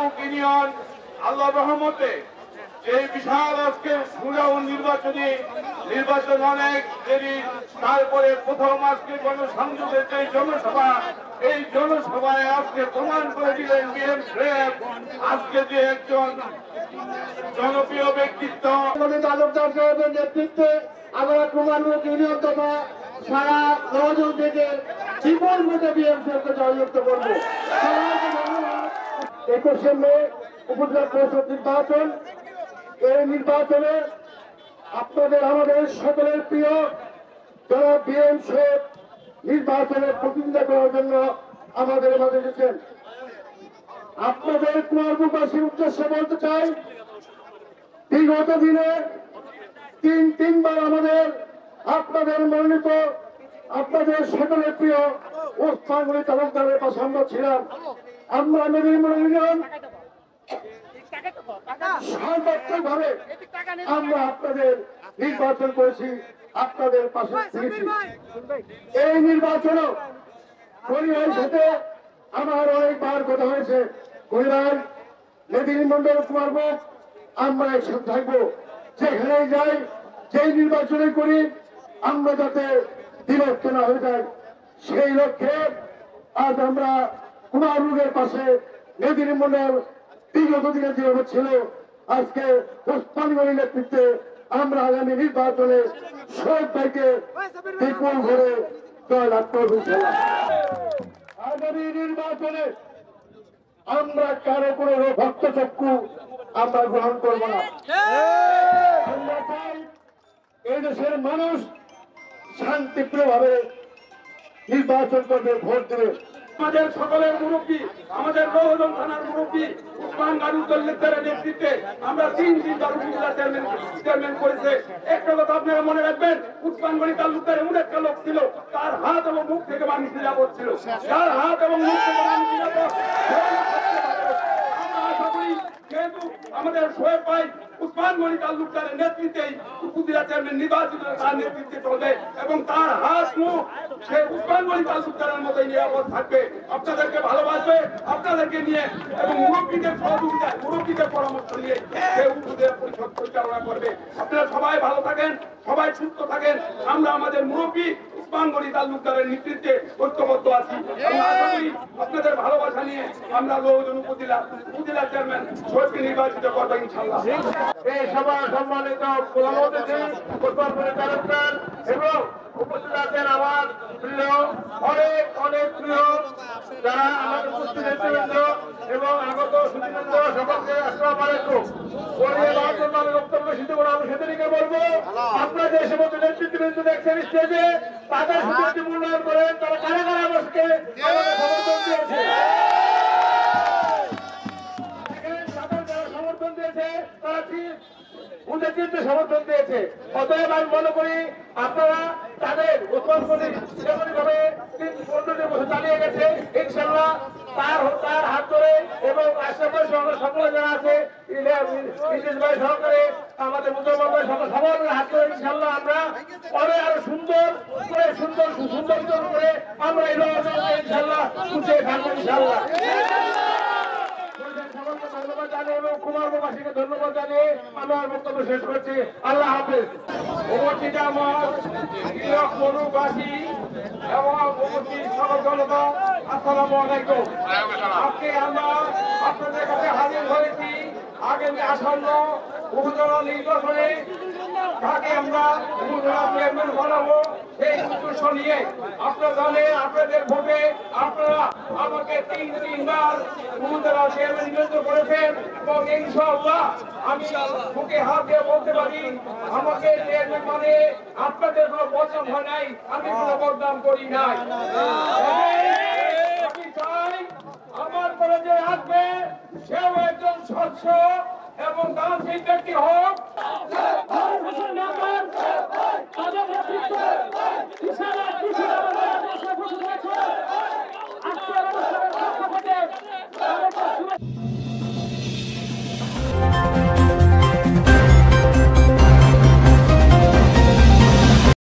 কুমারবুক union আল্লাহ রহমতে এই বিশাল আজকে সুরাও নির্বাচন অনেক দেরি, তারপরে প্রথম আজকে গণসংযোগের যে জনসভা, এই জনসভায় আজকে প্রমাণ করে দিলেন বিএম সাহেব আজকে যে একজন জনপ্রিয় ব্যক্তিত্ব। তালুকদার সাহেবের নেতৃত্বে আমরা কুমারবুক ইউনিয়ন তথা সারা নজন থেকে জীবন মধ্যে বিএম সাহেবকে জয়যুক্ত করবো। 21শে মে উপজেলা পরিষদ নির্বাচন, এই নির্বাচনে আপনাদের আমাদের সকলের প্রিয় যারা বিএম সাহেব নির্বাচনে প্রতিনিধিত্ব করার জন্য আমাদের মাঝে এসেছেন। আপনাদের কুমারবুকবাসীর উদ্দেশ্যে বলতে চাই, বিগত দিনে তিনবার আমাদের আপনাদের মনোনীত আপনাদের সকলের প্রিয় ওসমান গনি তালুকদারের পাশে আমরা ছিলাম। আমরা নবীনগর ইউনিয়ন সর্বাত্মকভাবে আমরা আপনাদের নির্বাচন করেছি, আপনাদের পাশে থেকেছি। এই নির্বাচনও পরিবারের সাথে আমার অনেকবার কথা হয়েছে, পরিবার মেদিনী মন্ডল কুমারবুক আমরা একসাথে থাকবো, যেখানে যাই যেই নির্বাচনে করি আমরা যাতে বিভক্ত না হয়ে যায়, সেই লক্ষ্যে আজ আমরা কুমারবুকের পাশে মেদিনী মন্ডল বিগত দিনে যেভাবে ছিল, আজকে ওসমান গনির নেতৃত্বে আমরা আগামী নির্বাচনে সব ভাইকে বিপুল করে জয়লাভ করব। আগামী নির্বাচনে আমরা কারো কোনো ভক্তচক্ষু আমরা গ্রহণ করব না। আমরা চাই এই দেশের মানুষ শান্তিপ্রিয়ভাবে নির্বাচন করবে, ভোট দেবে। আমাদের সকলের মুরব্বী, আমাদের নৌজন থানার মুরব্বী উসমান গনি তালুকদারের নেতৃত্বে আমরা 3 দিন উপজেলা চেয়ারম্যান করেছে। একটা কথা আপনারা মনে রাখবেন, উসমান গনি তালুকদার এমন একটা লোক ছিল, তার হাত এবং মুখ থেকে মানুষ নিরাপদ ছিল, তার হাত এবং মুখ থেকে মানুষ নিরাপদ। আমরা আশা করি যেহেতু আমাদের শোয়েব ভাই উসমান গনি তালুকদারের নেতৃত্বে উপজেলা চেয়ারম্যান নির্বাচিত, তার নেতৃত্বে চলবে এবং তার হাত মুখ সে উসমান গনি তালুকদারের মতোই নিরাপদ থাকবে। আপনাদেরকে ভালোবাসবে, আপনাদেরকে নিয়ে এবং মুরব্বীদের সহযোগিতায়, মুরব্বীদের পরামর্শ নিয়ে সে উপজেলা পরিষদ পরিচালনা করবে। আপনারা সবাই ভালো থাকেন, সবাই সুস্থ থাকেন। আমরা আমাদের মুরব্বী উসমান গনি তালুকদারের নেতৃত্বে ঐক্যবদ্ধ আছি। আমরা আশা করি আপনাদের ভালোবাসা নিয়ে আমরা নৌজন উপজেলা চেয়ারম্যান শোয়েবকে নির্বাচিত করবো ইনশাআল্লাহ। এই সভার সম্মানিত প্রধান অতিথি উসমান গনি তালুকদার এবং উপজেলার আমার প্রিয় অনেক অনেক প্রিয় যারা আমাদের উপস্থিত নেতৃবৃন্দ এবং আগত সুধীবৃন্দ, সকলকে আসসালামু আলাইকুম। বক্তব্য সিদ্ধ করে আমি সেদিকে বলবো, আপনারা যে সমস্ত নেতৃবৃন্দ দেখছেন স্টেজে, তাদের সুযোগ মূল্যায়ন করেন, তারা কারা কারা আমাকে সমর্থন দিয়েছে, সমর্থন দিয়েছে, তারা উন্নতিতে সমর্থন দিয়েছে। অতএব আমি মনে করি আপনারা তাদের উৎপাদন যেমনভাবে 15 বছর চালিয়ে গেছে, ইনশাল্লাহ তার হাত ধরে এবং আশরাফের সকলে যারা আছে, ইলিয়াস ভাই সহকারে আমাদের মুসলমান ভাই সকলের হাত ধরে ইনশাল্লাহ আমরা পরে আরো সুন্দর করে আমরা ইনশাল্লাহ উঠে থাকবো ইনশাল্লাহ। ধন্যবাদ জানিয়ে এবং কুমারবুকবাসীকে ধন্যবাদ জানিয়ে আমার বক্তব্য শেষ করছি। আল্লাহ হাফেজ। উপস্থিত আমার প্রিয় মনুবাসী এবং উপস্থিত সকল জনতা, আসসালামু আলাইকুম। আজকে আমরা আপনাদের কাছে হাজির হয়েছি আগামী আসন্ন উপজেলা নির্বাচনে তাকে আমরা উপজেলা চেয়ারম্যান বানাবো, সেই উদ্দেশ্য নিয়ে আপনারা জানেন আপনাদের ভোটে আপনারা আমাকে 3বার উপজেলা চেয়ারম্যান নির্বাচিত করেছেন এবং ইনশাআল্লাহ আমি বুকে হাত দিয়ে বলতে পারি আমাকে চেয়ারম্যান মানে আপনাদের কোনো বদনাম হয় নাই, আমি কোনো বদনাম করি নাই। আমি চাই আমার পরে যে আসবে সেও একজন স্বচ্ছ এবং দানশীল ব্যক্তি হোক।